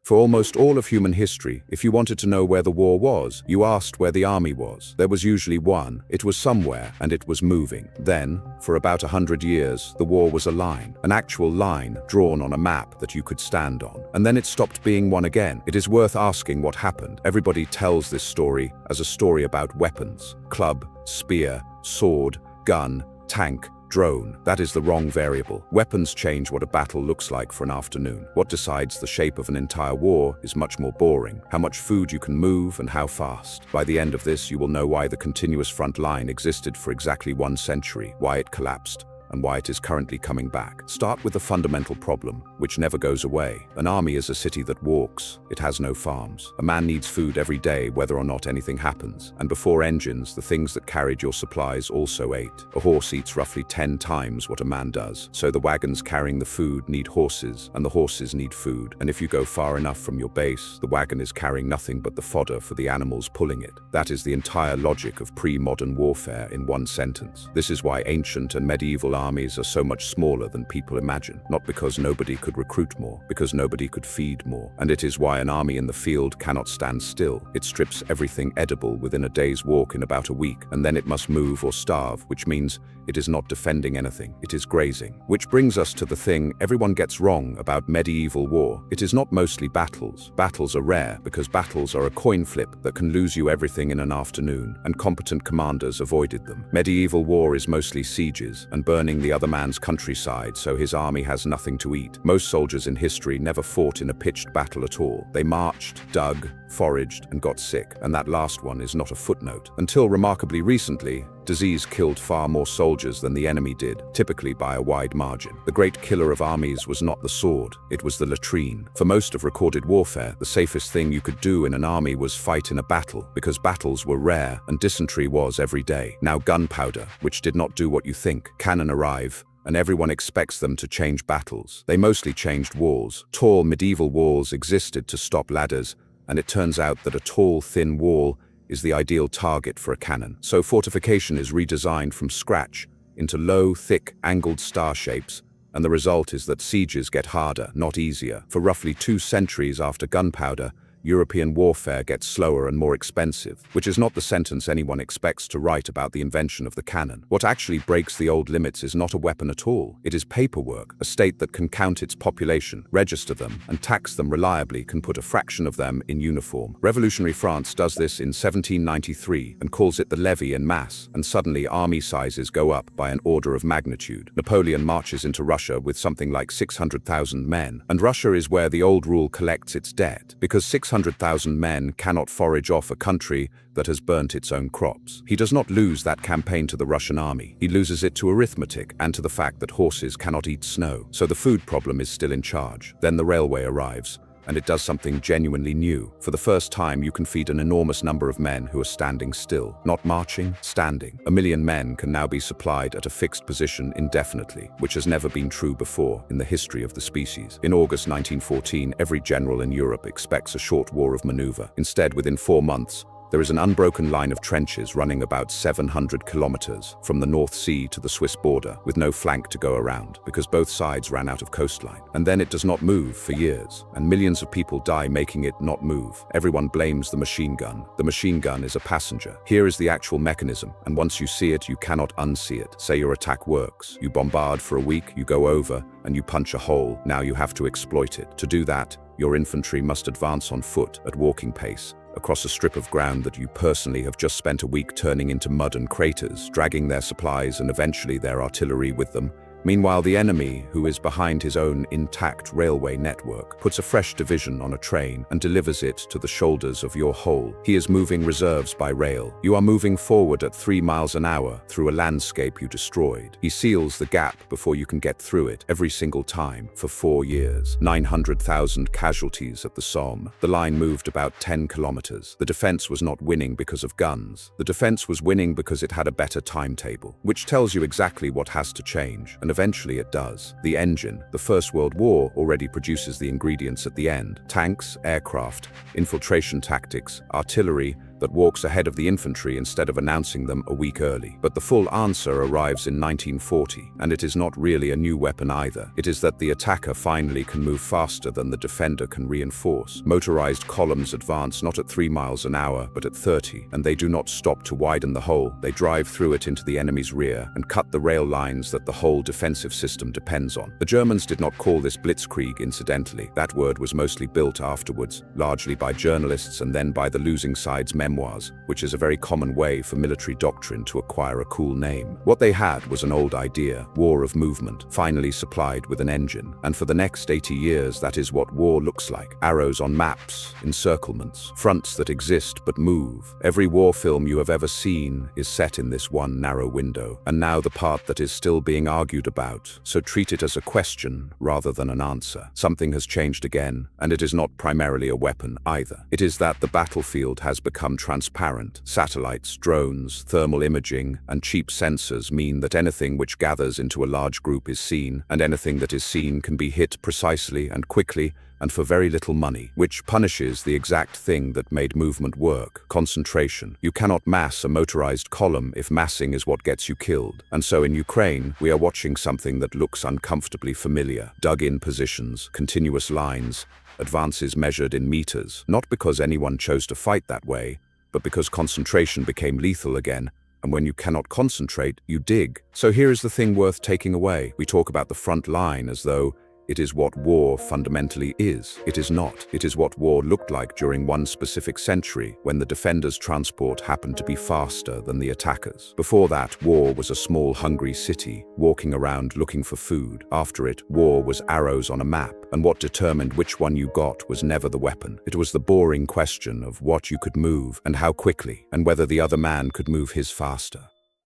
For almost all of human history, if you wanted to know where the war was, you asked where the army was. There was usually one, it was somewhere, and it was moving. Then, for about 100 years, the war was a line, an actual line drawn on a map that you could stand on. And then it stopped being one again. It is worth asking what happened. Everybody tells this story as a story about weapons: club, spear, sword, gun, tank, drone. That is the wrong variable. Weapons change what a battle looks like for an afternoon. What decides the shape of an entire war is much more boring. How much food you can move and how fast. By the end of this, you will know why the continuous front line existed for exactly 1 century, why it collapsed, and why it is currently coming back. Start with the fundamental problem, which never goes away. An army is a city that walks. It has no farms. A man needs food every day, whether or not anything happens. And before engines, the things that carried your supplies also ate. A horse eats roughly 10 times what a man does. So the wagons carrying the food need horses, and the horses need food. And if you go far enough from your base, the wagon is carrying nothing but the fodder for the animals pulling it. That is the entire logic of pre-modern warfare in one sentence. This is why ancient and medieval armies are so much smaller than people imagine. Not because nobody could recruit more, because nobody could feed more. And it is why an army in the field cannot stand still. It strips everything edible within a day's walk in about a week, and then it must move or starve, which means it is not defending anything, it is grazing. Which brings us to the thing everyone gets wrong about medieval war. It is not mostly battles. Battles are rare because battles are a coin flip that can lose you everything in an afternoon, and competent commanders avoided them. Medieval war is mostly sieges and burning the other man's countryside so his army has nothing to eat. Most soldiers in history never fought in a pitched battle at all. They marched, dug, foraged, and got sick, and that last one is not a footnote. Until remarkably recently, disease killed far more soldiers than the enemy did, typically by a wide margin. The great killer of armies was not the sword, it was the latrine. For most of recorded warfare, the safest thing you could do in an army was fight in a battle, because battles were rare and dysentery was every day. Now gunpowder, which did not do what you think. Cannon arrive, and everyone expects them to change battles. They mostly changed walls. Tall medieval walls existed to stop ladders, and it turns out that a tall, thin wall is the ideal target for a cannon. So fortification is redesigned from scratch into low, thick, angled star shapes, and the result is that sieges get harder, not easier. For roughly 2 centuries after gunpowder, European warfare gets slower and more expensive, which is not the sentence anyone expects to write about the invention of the cannon. What actually breaks the old limits is not a weapon at all. It is paperwork. A state that can count its population, register them, and tax them reliably can put a fraction of them in uniform. Revolutionary France does this in 1793 and calls it the levy en masse, and suddenly army sizes go up by an order of magnitude. Napoleon marches into Russia with something like 600,000 men, and Russia is where the old rule collects its debt, because 600,000 men cannot forage off a country that has burnt its own crops. He does not lose that campaign to the Russian army. He loses it to arithmetic and to the fact that horses cannot eat snow. So the food problem is still in charge. Then the railway arrives, and it does something genuinely new. For the first time, you can feed an enormous number of men who are standing still. Not marching, standing. 1 million men can now be supplied at a fixed position indefinitely, which has never been true before in the history of the species. In August 1914, every general in Europe expects a short war of maneuver. Instead, within 4 months, there is an unbroken line of trenches running about 700 kilometers from the North Sea to the Swiss border, with no flank to go around, because both sides ran out of coastline. And then it does not move for years, and millions of people die making it not move. Everyone blames the machine gun. The machine gun is a passenger. Here is the actual mechanism, and once you see it, you cannot unsee it. Say your attack works. You bombard for a week, you go over, and you punch a hole. Now you have to exploit it. To do that, your infantry must advance on foot at walking pace, across a strip of ground that you personally have just spent a week turning into mud and craters, dragging their supplies and eventually their artillery with them. Meanwhile, the enemy, who is behind his own intact railway network, puts a fresh division on a train and delivers it to the shoulders of your whole. He is moving reserves by rail. You are moving forward at 3 miles an hour through a landscape you destroyed. He seals the gap before you can get through it every single time for 4 years. 900,000 casualties at the Somme. The line moved about 10 kilometers. The defense was not winning because of guns. The defense was winning because it had a better timetable, which tells you exactly what has to change. And eventually it does. The engine, the First World War, already produces the ingredients at the end. Tanks, aircraft, infiltration tactics, artillery, that walks ahead of the infantry instead of announcing them a week early. But the full answer arrives in 1940, and it is not really a new weapon either. It is that the attacker finally can move faster than the defender can reinforce. Motorized columns advance not at 3 miles an hour, but at 30, and they do not stop to widen the hole. They drive through it into the enemy's rear and cut the rail lines that the whole defensive system depends on. The Germans did not call this blitzkrieg, incidentally. That word was mostly built afterwards, largely by journalists and then by the losing side's memoirs, which is a very common way for military doctrine to acquire a cool name. What they had was an old idea, war of movement, finally supplied with an engine. And for the next 80 years, that is what war looks like. Arrows on maps, encirclements, fronts that exist but move. Every war film you have ever seen is set in this one narrow window. And now the part that is still being argued about. So treat it as a question rather than an answer. Something has changed again, and it is not primarily a weapon either. It is that the battlefield has become transparent. Satellites, drones, thermal imaging, and cheap sensors mean that anything which gathers into a large group is seen, and anything that is seen can be hit precisely and quickly and for very little money, which punishes the exact thing that made movement work: concentration. You cannot mass a motorized column if massing is what gets you killed. And so in Ukraine, we are watching something that looks uncomfortably familiar. Dug-in positions, continuous lines, advances measured in meters, not because anyone chose to fight that way, but because concentration became lethal again. And when you cannot concentrate, you dig. So here is the thing worth taking away. We talk about the front line as though it is what war fundamentally is. It is not. It is what war looked like during one specific century, when the defenders' transport happened to be faster than the attackers. Before that, war was a small, hungry city, walking around looking for food. After it, war was arrows on a map, and what determined which one you got was never the weapon. It was the boring question of what you could move, and how quickly, and whether the other man could move his faster.